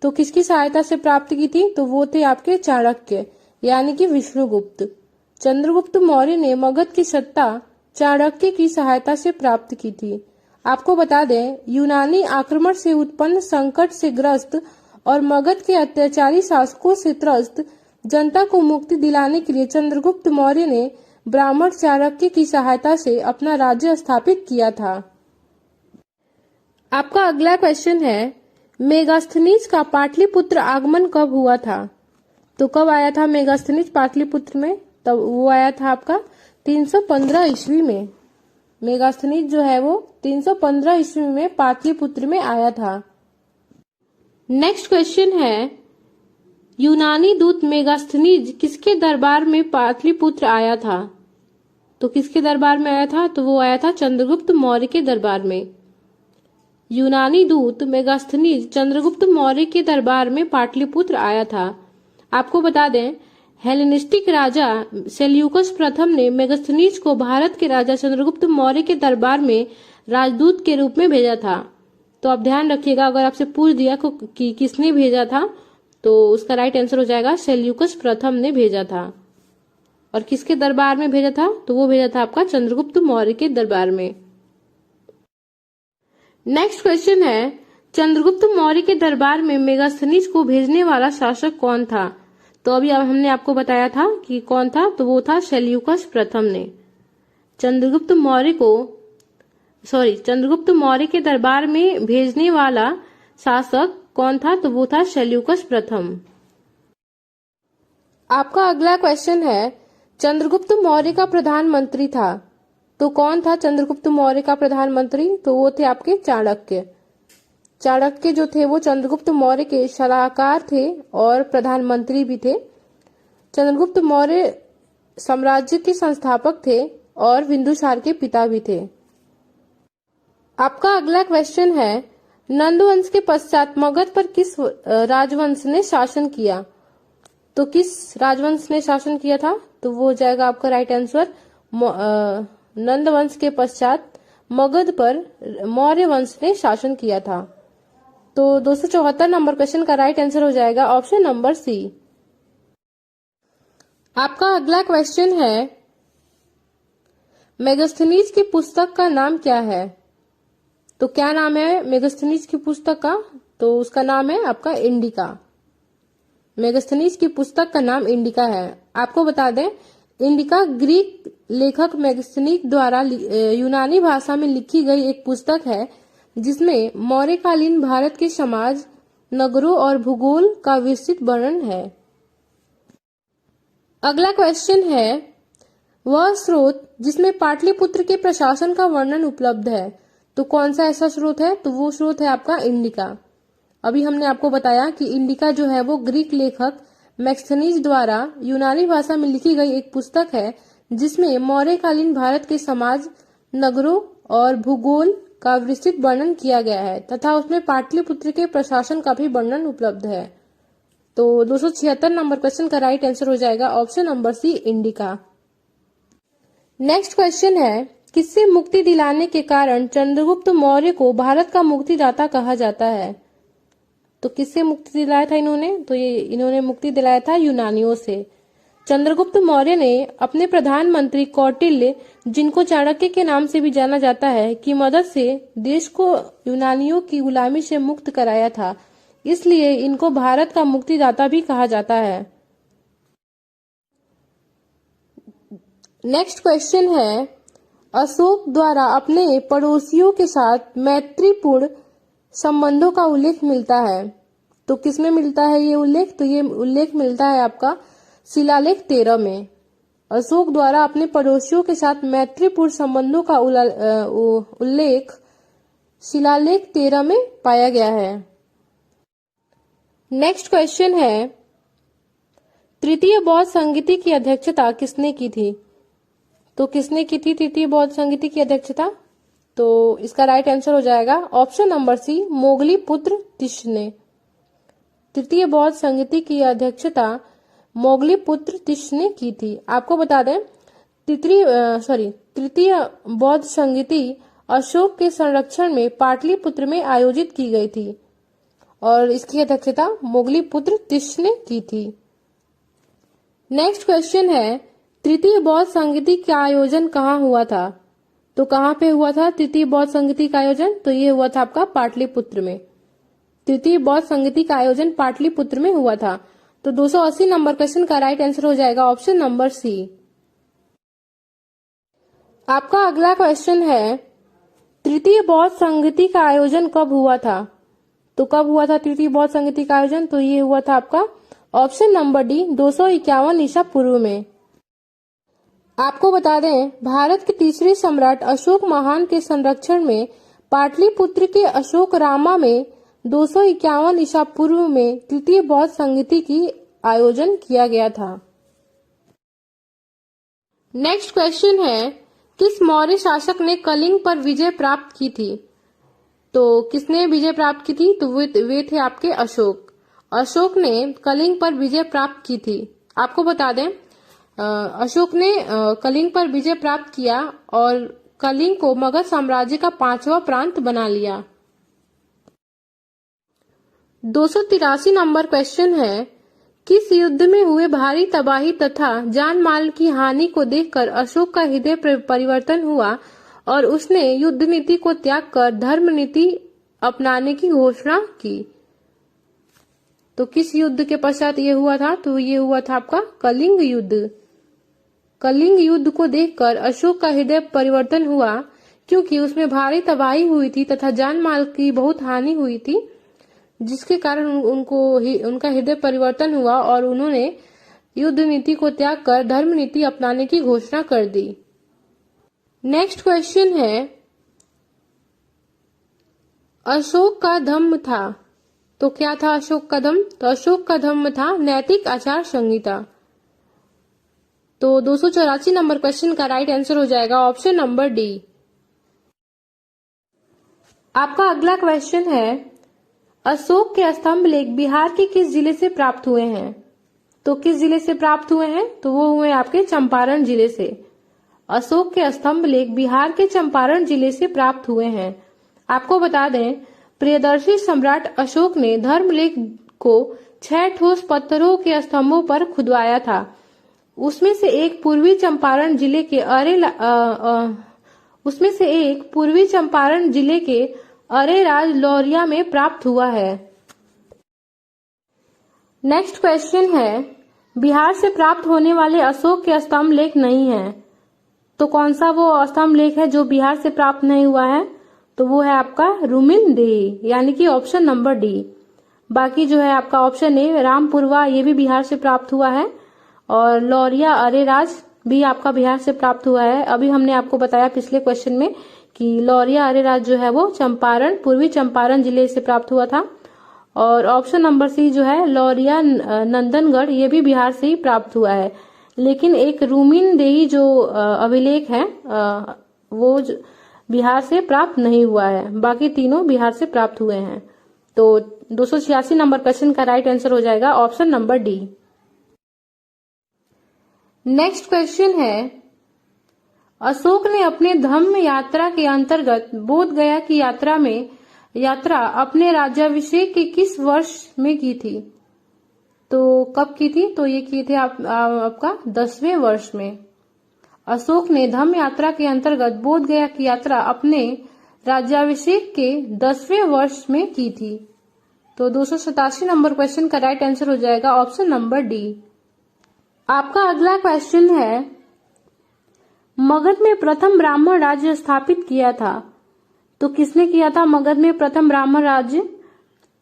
[SPEAKER 1] तो किसकी सहायता से प्राप्त की थी? तो वो थे आपके चाणक्य यानी कि विष्णुगुप्त। चंद्रगुप्त मौर्य ने मगध की सत्ता चाणक्य की सहायता से प्राप्त की थी। आपको बता दें, यूनानी आक्रमण से उत्पन्न संकट से ग्रस्त और मगध के अत्याचारी शासकों से त्रस्त जनता को मुक्ति दिलाने के लिए चंद्रगुप्त मौर्य ने ब्राह्मण चाणक्य की सहायता से अपना राज्य स्थापित किया था। आपका अगला क्वेश्चन है, मेगास्थनीज का पाटलिपुत्र आगमन कब हुआ था? तो कब आया था मेगास्थनीज पाटलिपुत्र में? तब वो आया था आपका 315 ईस्वी में। मेगास्थनीज जो है वो 315 ईस्वी में पाटलिपुत्र में आया था। नेक्स्ट क्वेश्चन है, यूनानी दूत मेगास्थनीज किसके दरबार में पाटलिपुत्र आया था? तो किसके दरबार में आया था? तो वो आया था चंद्रगुप्त मौर्य के दरबार में। यूनानी दूत मेगास्थनीज चंद्रगुप्त मौर्य के दरबार में पाटलिपुत्र आया था। आपको बता दें, हेलेनिस्टिक राजा सेल्यूकस प्रथम ने मेगास्थनीज को भारत के राजा चंद्रगुप्त मौर्य के दरबार में राजदूत के रूप में भेजा था। तो आप ध्यान रखिएगा, अगर आपसे पूछ दिया कि किसने भेजा था तो उसका राइट आंसर हो जाएगा सेल्यूकस प्रथम ने भेजा था। और किसके दरबार में भेजा था? तो वो भेजा था आपका चंद्रगुप्त मौर्य के दरबार में। नेक्स्ट क्वेश्चन है, चंद्रगुप्त मौर्य के दरबार में मेगास्थनीज को भेजने वाला शासक कौन था? तो अभी हमने आपको बताया था कि कौन था, तो वो था सेल्यूकस प्रथम ने। चंद्रगुप्त मौर्य के दरबार में भेजने वाला शासक कौन था? तो वो था सेल्यूकस प्रथम। आपका अगला क्वेश्चन है, चंद्रगुप्त मौर्य का प्रधानमंत्री था, तो कौन था चंद्रगुप्त मौर्य का प्रधानमंत्री? तो वो थे आपके चाणक्य। चाणक्य जो थे वो चंद्रगुप्त मौर्य के सलाहकार थे और प्रधानमंत्री भी थे। चंद्रगुप्त मौर्य साम्राज्य के संस्थापक थे और बिंदुसार के पिता भी थे। आपका अगला क्वेश्चन है, नंद वंश के पश्चात मगध पर किस राजवंश ने शासन किया? तो किस राजवंश ने शासन किया था? तो वो हो जाएगा आपका राइट आंसर नंद वंश के पश्चात मगध पर मौर्य वंश ने शासन किया था। तो 274 नंबर क्वेश्चन का राइट आंसर हो जाएगा ऑप्शन नंबर सी। आपका अगला क्वेश्चन है, मेगास्थनीज की पुस्तक का नाम क्या है? तो क्या नाम है मेगास्थनीज की पुस्तक का? तो उसका नाम है आपका इंडिका। मेगास्थनीज की पुस्तक का नाम इंडिका है। आपको बता दें, इंडिका ग्रीक लेखक मेगास्थनीज द्वारा यूनानी भाषा में लिखी गई एक पुस्तक है जिसमें मौर्यकालीन भारत के समाज, नगरों और भूगोल का विस्तृत वर्णन है। अगला क्वेश्चन है, वह स्रोत जिसमें पाटलिपुत्र के प्रशासन का वर्णन उपलब्ध है, तो कौन सा ऐसा स्रोत है? तो वो स्रोत है आपका इंडिका। अभी हमने आपको बताया कि इंडिका जो है वो ग्रीक लेखक मेगास्थनीज द्वारा यूनानी भाषा में लिखी गई एक पुस्तक है जिसमें मौर्यकालीन भारत के समाज, नगरों और भूगोल का विस्तृत वर्णन किया गया है तथा उसमें पाटलिपुत्र के प्रशासन का भी वर्णन उपलब्ध है। तो 276 नंबर क्वेश्चन का राइट आंसर हो जाएगा option number C Indica. Next question है, किससे मुक्ति दिलाने के कारण चंद्रगुप्त मौर्य को भारत का मुक्तिदाता कहा जाता है? तो किससे मुक्ति दिलाया था इन्होंने? तो इन्होंने मुक्ति दिलाया था यूनानियों से। चंद्रगुप्त मौर्य ने अपने प्रधानमंत्री कौटिल्य, जिनको चाणक्य के नाम से भी जाना जाता है, की मदद से देश को यूनानियों की गुलामी से मुक्त कराया था, इसलिए इनको भारत का मुक्तिदाता भी कहा जाता है। नेक्स्ट क्वेश्चन है, अशोक द्वारा अपने पड़ोसियों के साथ मैत्रीपूर्ण संबंधों का उल्लेख मिलता है, तो किसमें मिलता है ये उल्लेख? तो ये उल्लेख मिलता है आपका शिलालेख 13 में। अशोक द्वारा अपने पड़ोसियों के साथ मैत्रीपूर्ण संबंधों का उल्लेख शिलालेख 13 में पाया गया है। नेक्स्ट क्वेश्चन है, तृतीय बौद्ध संगीति की अध्यक्षता किसने की थी? तो किसने की थी तृतीय बौद्ध संगीति की अध्यक्षता? तो इसका राइट आंसर हो जाएगा ऑप्शन नंबर सी मोगलीपुत्र तिष ने। तृतीय बौद्ध संगीति की अध्यक्षता मोगलीपुत्र तिष ने की थी। आपको बता दें, तृतीय बौद्ध संगीति अशोक के संरक्षण में पाटलिपुत्र में आयोजित की गई थी और इसकी अध्यक्षता मोगलीपुत्र तिष ने की थी। नेक्स्ट क्वेश्चन है, तृतीय बौद्ध संगीति का आयोजन कहाँ हुआ था? तो कहाँ पे हुआ था तृतीय बौद्ध संगीति का आयोजन? तो ये हुआ था आपका पाटलिपुत्र में। तृतीय बौद्ध संगीति का आयोजन पाटलिपुत्र में हुआ था। तो 280 नंबर क्वेश्चन का राइट आंसर हो जाएगा ऑप्शन नंबर सी। आपका अगला क्वेश्चन है, तृतीय बौद्ध संगीति का आयोजन कब हुआ था? तो कब हुआ था तृतीय बौद्ध संगीति का आयोजन? तो ये हुआ था आपका ऑप्शन नंबर डी 251 ईसा पूर्व में। आपको बता दें, भारत के तीसरे सम्राट अशोक महान के संरक्षण में पाटलिपुत्र के अशोक रामा में 251 ईसा पूर्व में तृतीय बौद्ध संगीति की आयोजन किया गया था। नेक्स्ट क्वेश्चन है, किस मौर्य शासक ने कलिंग पर विजय प्राप्त की थी? तो किसने विजय प्राप्त की थी? तो वे थे आपके अशोक। अशोक ने कलिंग पर विजय प्राप्त की थी। आपको बता दें, अशोक ने कलिंग पर विजय प्राप्त किया और कलिंग को मगध साम्राज्य का 5वां प्रांत बना लिया। 283 नंबर क्वेश्चन है, किस युद्ध में हुए भारी तबाही तथा जान माल की हानि को देखकर अशोक का हृदय परिवर्तन हुआ और उसने युद्ध नीति को त्याग कर धर्म नीति अपनाने की घोषणा की? तो किस युद्ध के पश्चात ये हुआ था? तो ये हुआ था आपका कलिंग युद्ध। कलिंग युद्ध को देखकर अशोक का हृदय परिवर्तन हुआ क्योंकि उसमें भारी तबाही हुई थी तथा जान माल की बहुत हानि हुई थी, जिसके कारण उनका हृदय परिवर्तन हुआ और उन्होंने युद्ध नीति को त्याग कर धर्म नीति अपनाने की घोषणा कर दी। नेक्स्ट क्वेश्चन है, अशोक का धम्म था। तो क्या था अशोक का धम्म? तो अशोक का धम्म था नैतिक आचार संहिता। तो 284 नंबर क्वेश्चन का राइट आंसर हो जाएगा ऑप्शन नंबर डी। आपका अगला क्वेश्चन है, अशोक के स्तंभ लेख बिहार के किस जिले से प्राप्त हुए हैं? तो किस जिले से प्राप्त हुए हैं? तो वो हुए आपके चंपारण जिले से। अशोक के स्तंभ लेख बिहार के चंपारण जिले से प्राप्त हुए हैं। आपको बता दें, प्रियदर्शी सम्राट अशोक ने धर्मलेख को 6 ठोस पत्थरों के स्तंभों पर खुदवाया था। उसमें से एक पूर्वी चंपारण जिले के अरेराज लौरिया में प्राप्त हुआ है। नेक्स्ट क्वेश्चन है, बिहार से प्राप्त होने वाले अशोक के स्तंभ लेख नहीं है। तो कौन सा वो स्तंभ लेख है जो बिहार से प्राप्त नहीं हुआ है? तो वो है आपका रुमिनदेही, यानी कि ऑप्शन नंबर डी। बाकी जो है आपका ऑप्शन ए रामपुरवा, ये भी बिहार से प्राप्त हुआ है, और लौरिया अरेराज भी आपका बिहार से प्राप्त हुआ है। अभी हमने आपको बताया पिछले क्वेश्चन में कि लौरिया अरेराज जो है वो चंपारण, पूर्वी चंपारण जिले से प्राप्त हुआ था, और ऑप्शन नंबर सी जो है लौरिया नंदनगढ़, ये भी बिहार से ही प्राप्त हुआ है। लेकिन एक रुमिनदेही जो अभिलेख है वो बिहार से प्राप्त नहीं हुआ है। बाकी तीनों बिहार से प्राप्त हुए हैं। तो 286 नंबर क्वेश्चन का राइट आंसर हो जाएगा option number D. Next question है, अशोक ने अपने धम्म यात्रा के अंतर्गत बोध गया की यात्रा अपने राज्याभिषेक के किस वर्ष में की थी? तो कब की थी? तो ये की थी आपका 10वें वर्ष में। अशोक ने धम्म यात्रा के अंतर्गत बोध गया की यात्रा अपने राज्याभिषेक के 10वें वर्ष में की थी। तो 287 नंबर क्वेश्चन का राइट आंसर हो जाएगा ऑप्शन नंबर डी। आपका अगला क्वेश्चन है, मगध में प्रथम ब्राह्मण राज्य स्थापित किया था। तो किसने किया था मगध में प्रथम ब्राह्मण राज्य?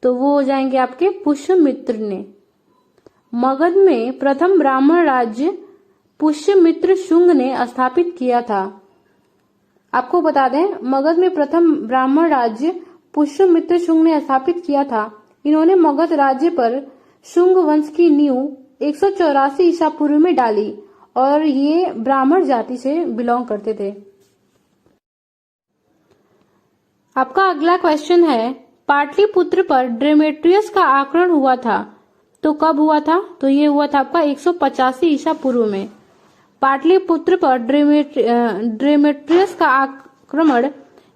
[SPEAKER 1] तो वो हो जाएंगे आपके पुष्यमित्र ने। मगध में प्रथम ब्राह्मण राज्य पुष्यमित्र शुंग ने स्थापित किया था। आपको बता दें, मगध में प्रथम ब्राह्मण राज्य पुष्यमित्र शुंग ने स्थापित किया था। इन्होंने मगध राज्य पर शुंग वंश की नींव 184 ईसा पूर्व में डाली और ये ब्राह्मण जाति से बिलोंग करते थे। आपका अगला क्वेश्चन है, पाटलिपुत्र पर डेमेट्रियस का आक्रमण हुआ था। तो कब हुआ था? तो ये हुआ था आपका 185 ईसा पूर्व में। पाटलिपुत्र पर डेमेट्रियस का आक्रमण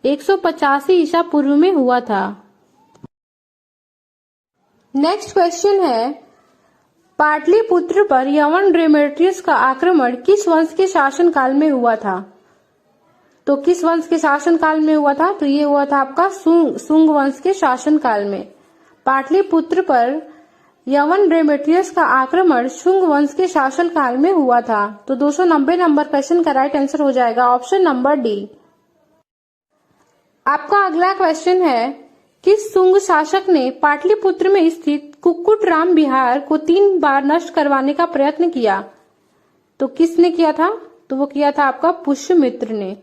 [SPEAKER 1] 185 ईसा पूर्व में हुआ था। नेक्स्ट क्वेश्चन है, पाटलिपुत्र पर यवन डेमेट्रियस का आक्रमण किस वंश के शासन काल में हुआ था? तो किस वंश के शासन काल में हुआ था? तो ये हुआ था आपका शुंग वंश के शासन काल में। पाटलिपुत्र पर यवन डेमेट्रियस का आक्रमण शुंग वंश के शासन काल में हुआ था। तो 290 नंबर क्वेश्चन का राइट आंसर हो जाएगा ऑप्शन नंबर डी। आपका अगला क्वेश्चन है, किस शुंग शासक ने पाटलिपुत्र में स्थित कुक्कुटराम विहार को 3 बार नष्ट करवाने का प्रयत्न किया? तो किसने किया था? तो वो किया था आपका पुष्यमित्र ने।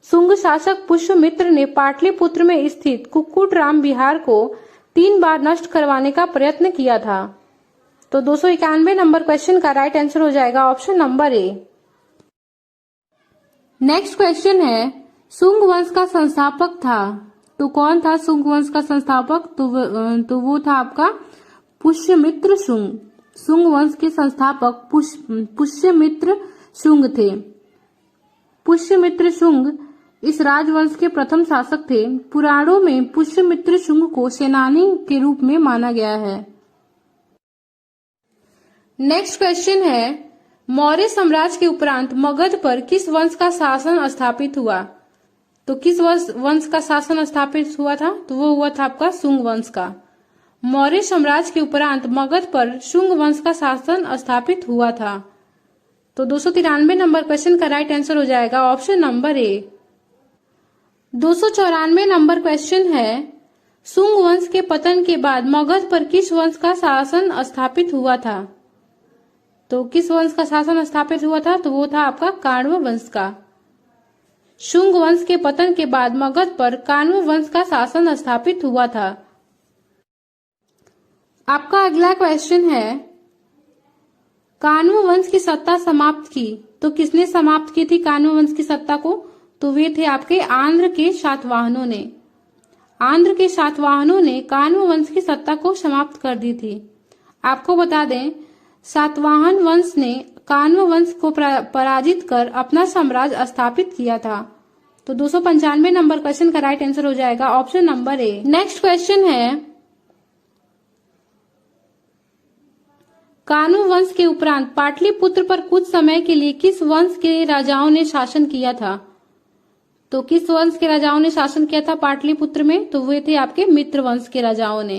[SPEAKER 1] शुंग शासक पुष्यमित्र ने पाटलिपुत्र में स्थित कुक्कुटराम विहार को 3 बार नष्ट करवाने का प्रयत्न किया था। तो 291 नंबर क्वेश्चन का राइट आंसर हो जाएगा option number A. Next question है, शुंग वंश का संस्थापक था। तो कौन था शुंग वंश का संस्थापक? तो वो था आपका पुष्यमित्र शुंग। शुंग वंश के संस्थापक पुष्यमित्र शुंग थे। पुष्यमित्र शुंग इस राजवंश के प्रथम शासक थे। पुराणों में पुष्यमित्र शुंग को सेनानी के रूप में माना गया है। नेक्स्ट क्वेश्चन है, मौर्य साम्राज्य के उपरांत मगध पर किस वंश का शासन स्थापित हुआ? तो किस वंश का शासन स्थापित हुआ था? तो वो हुआ था आपका शुंग वंश का। मौर्य साम्राज्य के उपरांत मगध पर शुंग वंश का शासन स्थापित हुआ था। तो 293 नंबर क्वेश्चन का राइट आंसर हो जाएगा option number A. 294 number question है, शुंग वंश के पतन के बाद मगध पर किस वंश का शासन स्थापित हुआ था? तो किस वंश का शासन स्थापित हुआ था? तो वो था आपका काण्व वंश का। शुंग वंश के पतन के बाद मगध पर काण्व वंश का शासन स्थापित हुआ था। आपका अगला क्वेश्चन है, काण्व वंश की सत्ता समाप्त की। तो किसने समाप्त की थी काण्व वंश की सत्ता को? तो वे थे आपके आंध्र के सातवाहनों ने। आंध्र के सातवाहनों ने काण्व वंश की सत्ता को समाप्त कर दी थी। आपको बता दें, सातवाहन वंश ने काण्व वंश को पराजित कर अपना साम्राज्य स्थापित किया था। तो 295 नंबर क्वेश्चन का राइट आंसर हो जाएगा option number A. Next question है, काण्व वंश के उपरांत पाटलिपुत्र पर कुछ समय के लिए किस वंश के राजाओं ने शासन किया था? तो किस वंश के राजाओं ने शासन किया था पाटलिपुत्र में? तो वे थे आपके मित्र वंश के राजाओं ने।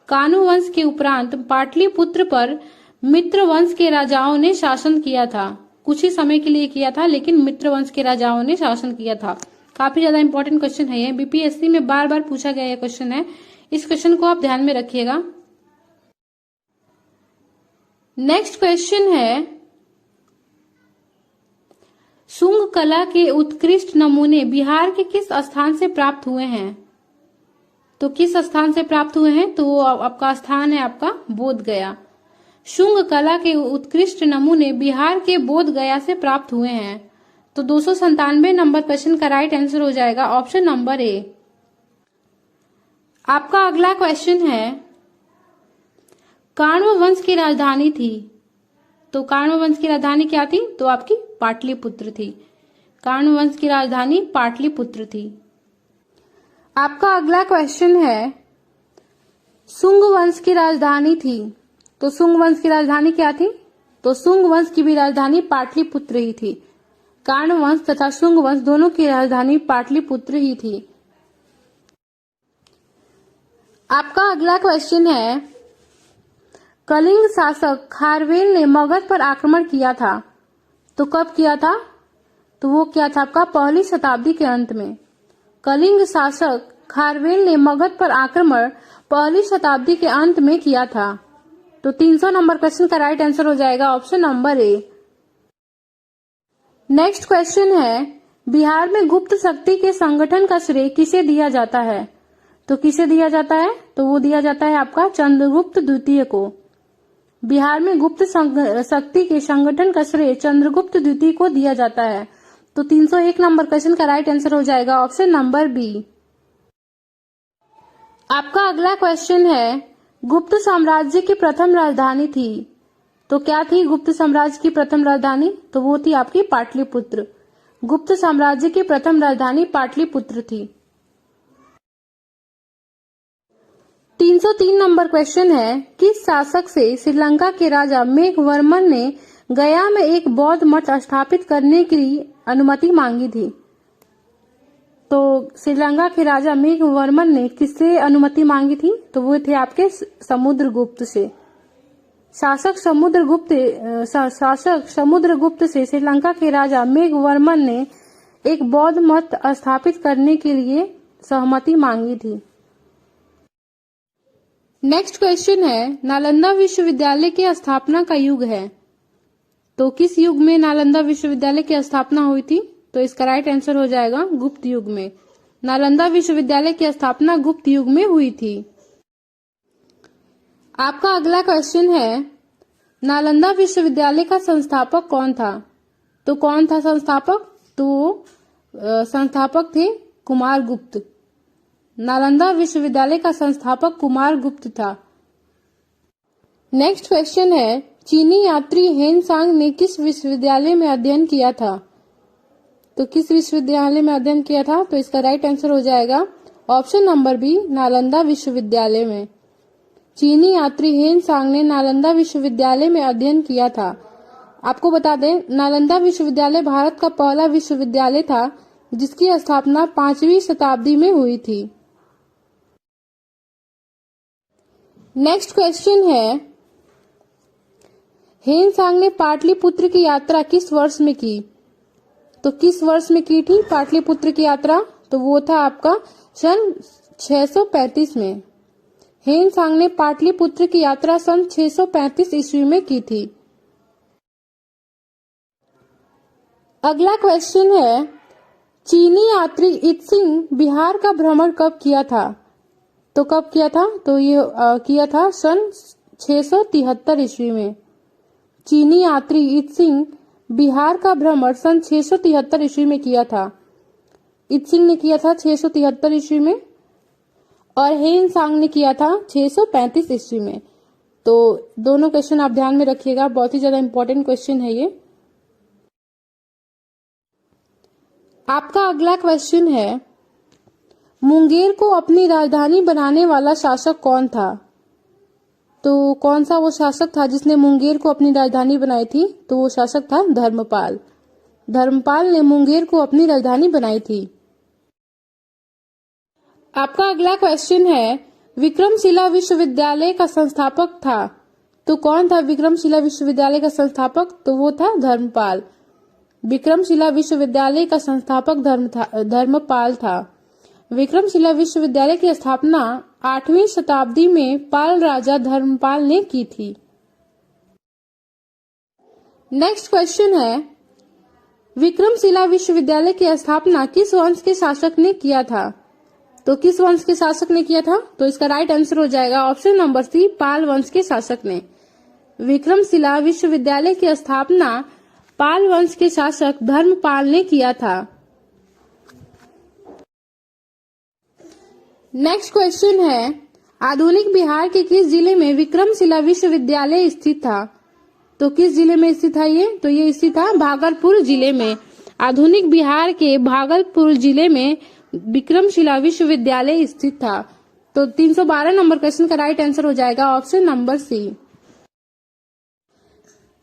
[SPEAKER 1] काण्व वंश के उपरांत पाटलिपुत्र पर मित्र वंश के राजाओं ने शासन किया था। कुछ ही समय के लिए किया था, लेकिन मित्र वंश के राजाओं ने शासन किया था। काफी ज्यादा इंपॉर्टेंट क्वेश्चन है ये, बीपीएससी में बार बार पूछा गया ये क्वेश्चन है। इस क्वेश्चन को आप ध्यान में रखिएगा। नेक्स्ट क्वेश्चन है, शुंग कला के उत्कृष्ट नमूने बिहार के किस स्थान से प्राप्त हुए हैं? तो किस स्थान से प्राप्त हुए हैं? तो वो आपका स्थान है आपका बोध गया। शुंग कला के उत्कृष्ट नमूने बिहार के बोध गया से प्राप्त हुए हैं। तो 297 नंबर क्वेश्चन का राइट आंसर हो जाएगा ऑप्शन नंबर ए। आपका अगला क्वेश्चन है, काण्व वंश की राजधानी थी। तो काण्व वंश की राजधानी क्या थी? तो आपकी पाटलिपुत्र थी। काण्व वंश की राजधानी पाटलिपुत्र थी। आपका अगला क्वेश्चन है, शुंग वंश की राजधानी थी। तो शुंग वंश की राजधानी क्या थी? तो शुंग वंश की भी राजधानी पाटलिपुत्र ही थी। काण्व वंश तथा शुंग वंश दोनों की राजधानी पाटलिपुत्र ही थी। आपका अगला क्वेश्चन है, कलिंग शासक खारवेल ने मगध पर आक्रमण किया था। तो कब किया था? तो वो किया था आपका पहली शताब्दी के अंत में। कलिंग शासक खारवेल ने मगध पर आक्रमण पहली शताब्दी के अंत में किया था। तो 300 नंबर क्वेश्चन का राइट आंसर हो जाएगा option number A. Next question है, बिहार में गुप्त शक्ति के संगठन का श्रेय किसे दिया जाता है? तो किसे दिया जाता है? तो वो दिया जाता है आपका चंद्रगुप्त द्वितीय को। बिहार में गुप्त शक्ति के संगठन का श्रेय चंद्रगुप्त द्वितीय को दिया जाता है। तो 301 नंबर क्वेश्चन का राइट आंसर हो जाएगा ऑप्शन नंबर बी। आपका अगला क्वेश्चन है, गुप्त साम्राज्य की प्रथम राजधानी थी। तो क्या थी गुप्त साम्राज्य की प्रथम राजधानी? तो वो थी आपकी पाटलिपुत्र। गुप्त साम्राज्य की प्रथम राजधानी पाटलिपुत्र थी। 303 नंबर क्वेश्चन है, किस शासक से श्रीलंका के राजा मेघवर्मन ने गया में एक बौद्ध मठ स्थापित करने की अनुमति मांगी थी? तो श्रीलंका के राजा मेघवर्मन ने किससे अनुमति मांगी थी? तो वो थे आपके समुद्रगुप्त से। शासक समुद्रगुप्त से श्रीलंका के राजा मेघवर्मन ने एक बौद्ध मठ स्थापित करने के लिए सहमति मांगी थी। नेक्स्ट क्वेश्चन है, नालंदा विश्वविद्यालय की स्थापना का युग है। तो किस युग में नालंदा विश्वविद्यालय की स्थापना हुई थी? तो इसका राइट आंसर हो जाएगा गुप्त युग में। नालंदा विश्वविद्यालय की स्थापना गुप्त युग में हुई थी। आपका अगला क्वेश्चन है, नालंदा विश्वविद्यालय का संस्थापक कौन था? तो कौन था संस्थापक? तो संस्थापक थे कुमारगुप्त। नालंदा विश्वविद्यालय का संस्थापक कुमारगुप्त था। नेक्स्ट क्वेश्चन है, चीनी यात्री हेनसांग ने किस विश्वविद्यालय में अध्ययन किया था? तो किस विश्वविद्यालय में अध्ययन किया था? तो इसका राइट आंसर हो जाएगा ऑप्शन नंबर बी, नालंदा विश्वविद्यालय में। चीनी यात्री हेन सांग ने नालंदा विश्वविद्यालय में अध्ययन किया था। आपको बता दें, नालंदा विश्वविद्यालय भारत का पहला विश्वविद्यालय था जिसकी स्थापना 5वीं शताब्दी में हुई थी। नेक्स्ट क्वेश्चन है, हेन सांग ने पाटलिपुत्र की यात्रा किस वर्ष में की? तो किस वर्ष में की थी पाटलिपुत्र की यात्रा? तो वो था आपका सन 635 में। हेन सांग ने पाटलिपुत्र की यात्रा सन 635 ईस्वी में की थी। अगला क्वेश्चन है, चीनी यात्री इत्सिंग बिहार का भ्रमण कब किया था? तो कब किया था? तो ये किया था सन 673 ईस्वी में। चीनी यात्री इत्सिंग बिहार का भ्रमण सन 673 ईस्वी में किया था। इत्सिंग ने किया था 673 ईस्वी में और हेन सांग ने किया था 635 ईस्वी में। तो दोनों क्वेश्चन आप ध्यान में रखिएगा, बहुत ही ज्यादा इंपॉर्टेंट क्वेश्चन है ये। आपका अगला क्वेश्चन है, मुंगेर को अपनी राजधानी बनाने वाला शासक कौन था? तो कौन सा वो शासक था जिसने मुंगेर को अपनी राजधानी बनाई थी? तो वो शासक था धर्मपाल। धर्मपाल ने मुंगेर को अपनी राजधानी बनाई थी। आपका अगला क्वेश्चन है, विक्रमशिला विश्वविद्यालय का संस्थापक था। तो कौन था विक्रमशिला विश्वविद्यालय का संस्थापक? तो वो था धर्मपाल। विक्रमशिला विश्वविद्यालय का संस्थापक धर्मपाल था। विक्रमशिला विश्वविद्यालय की स्थापना 8वीं शताब्दी में पाल राजा धर्मपाल ने की थी। नेक्स्ट क्वेश्चन है, विक्रमशिला विश्वविद्यालय की स्थापना किस वंश के शासक ने किया था? तो किस वंश के शासक ने किया था? तो इसका राइट आंसर हो जाएगा ऑप्शन नंबर सी, पाल वंश के शासक ने। विक्रमशिला विश्वविद्यालय की स्थापना पाल वंश के शासक धर्मपाल ने किया था। नेक्स्ट क्वेश्चन है, आधुनिक बिहार के किस जिले में विक्रमशिला विश्वविद्यालय स्थित था? तो किस जिले में स्थित है ये? तो ये स्थित था भागलपुर जिले में। आधुनिक बिहार के भागलपुर जिले में विक्रमशिला विश्वविद्यालय स्थित था। तो 312 नंबर क्वेश्चन का राइट आंसर हो जाएगा option number C.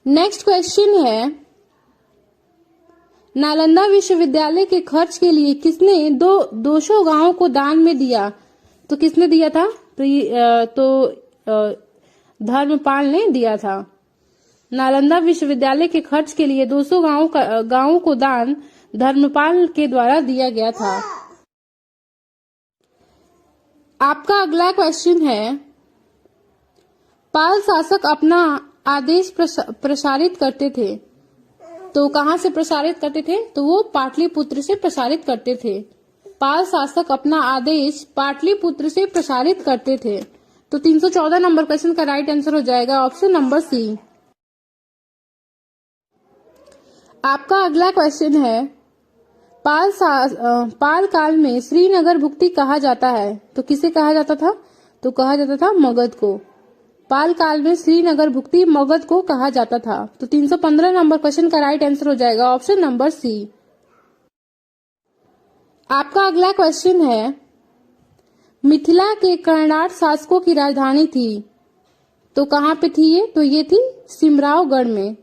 [SPEAKER 1] Next question है, नालंदा विश्वविद्यालय के खर्च के लिए किसने 200 गांवों को दान में दिया? तो किसने दिया था? तो धर्मपाल ने दिया था। नालंदा विश्वविद्यालय के खर्च के लिए 200 गांवों को दान धर्मपाल के द्वारा दिया गया था। आपका अगला क्वेश्चन है, पाल शासक अपना आदेश प्रसारित करते थे। तो कहां से प्रसारित करते थे? तो वो पाटलिपुत्र से प्रसारित करते थे। पाल शासक अपना आदेश पाटलिपुत्र से प्रसारित करते थे। तो 314 नंबर क्वेश्चन का राइट आंसर हो जाएगा ऑप्शन नंबर सी। आपका अगला क्वेश्चन है, पाल काल में श्रीनगर भुक्ति कहा जाता है। तो किसे कहा जाता था? तो कहा जाता था मगध को। पाल काल में श्रीनगर भुक्ति मगध को कहा जाता था। तो 315 नंबर क्वेश्चन का राइट आंसर हो जाएगा ऑप्शन नंबर सी। आपका अगला क्वेश्चन है, मिथिला के कर्नाट शासकों की राजधानी थी। तो कहां पे थी ये? तो ये थी सिमरावगढ़ में।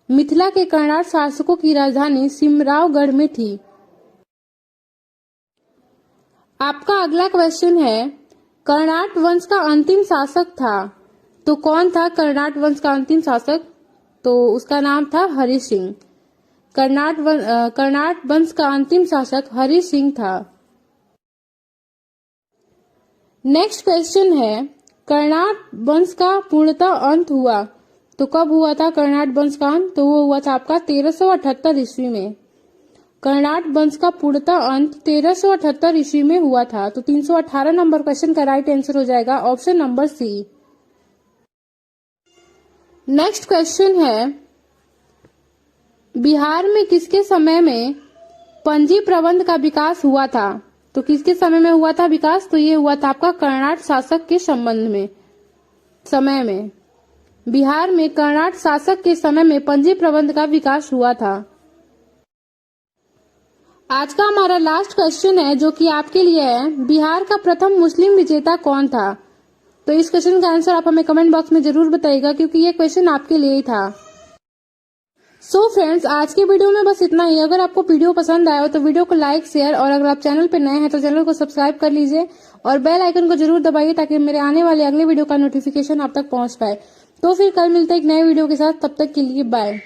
[SPEAKER 1] मिथिला के कर्नाट शासकों की राजधानी सिमरावगढ़ में थी। आपका अगला क्वेश्चन है, कर्नाट वंश का अंतिम शासक था। तो कौन था कर्नाट वंश का अंतिम शासक? तो उसका नाम था हरि सिंह। कर्नाट वंश का अंतिम शासक हरि सिंह था। नेक्स्ट क्वेश्चन है, कर्नाट वंश का पूर्णतः अंत हुआ। तो कब हुआ था कर्नाट वंश का अंत? तो वो हुआ था आपका 1378 ईस्वी में। कर्नाट वंश का पूर्णतः अंत 1378 ईस्वी में हुआ था। तो 318 नंबर क्वेश्चन का राइट आंसर हो जाएगा option number C. Next question है, बिहार में किसके समय में पंजी प्रबंध का विकास हुआ था? तो किसके समय में हुआ था विकास? तो ये हुआ था आपका कर्नाट शासक के समय में। बिहार में कर्नाट शासक के समय में पंजी प्रबंध का विकास हुआ था। आज का हमारा लास्ट क्वेश्चन है जो कि आपके लिए है, बिहार का प्रथम मुस्लिम विजेता कौन था? तो इस क्वेश्चन का आंसर आप हमें कमेंट बॉक्स में जरूर बताइएगा क्योंकि ये क्वेश्चन आपके लिए ही था। सो फ्रेंड्स, आज की वीडियो में बस इतना ही। अगर आपको वीडियो पसंद आया हो तो वीडियो को लाइक, शेयर और अगर आप चैनल पे नए हैं तो चैनल को सब्सक्राइब कर लीजिए और बेल आइकन को जरूर दबाइए ताकि मेरे आने वाले अगले वीडियो का नोटिफिकेशन आप तक पहुंच पाए। तो फिर कल मिलते हैं एक नए वीडियो के साथ, तब तक के लिए बाय।